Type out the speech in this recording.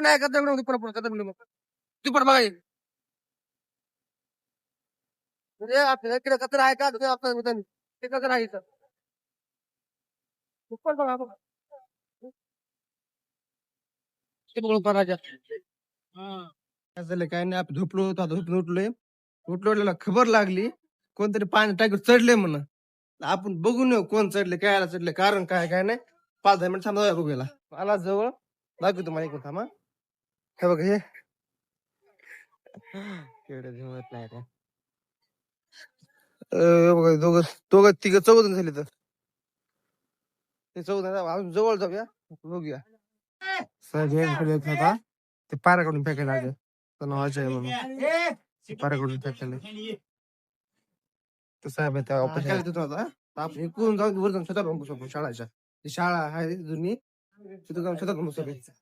नाही करता मग तू पण बघा म्हणजे आपल्याला इकडे कचरा आहे का आपलं ते कचरा आहे इथं पण बघा बघा ते बघून करायच्या काय झालं काय नाही आपण झोपलो होतो आता झोपून उठलोय उठलोला खबर लागली कोणतरी पाणी टाकीवर चढले म्हणून आपण बघून येऊ कोण चढले काय चढले कारण काय काय नाही 5-10 मिनिट थांबा बघूया आला जवळ दाखवतो तुम्हाला एक थांबा हे बघा हे केवढं जमत नाही रे बघा दोघं दोघं तिघं चौघ झाले तर ते चौघ अजून जवळ जाऊया बघूया होता ते पाऱ्याकडून फेकायला आले तर नावाचे आहे म्हणून पाऱ्याकडून फेकायला तर साहेब आहे त्या ऑपरेशन होता आपण इकडून जाऊन वर जाऊन स्वतः बघू शकतो शाळाच्या ती शाळा आहे जुनी तिथं जाऊन स्वतः बघू शकतो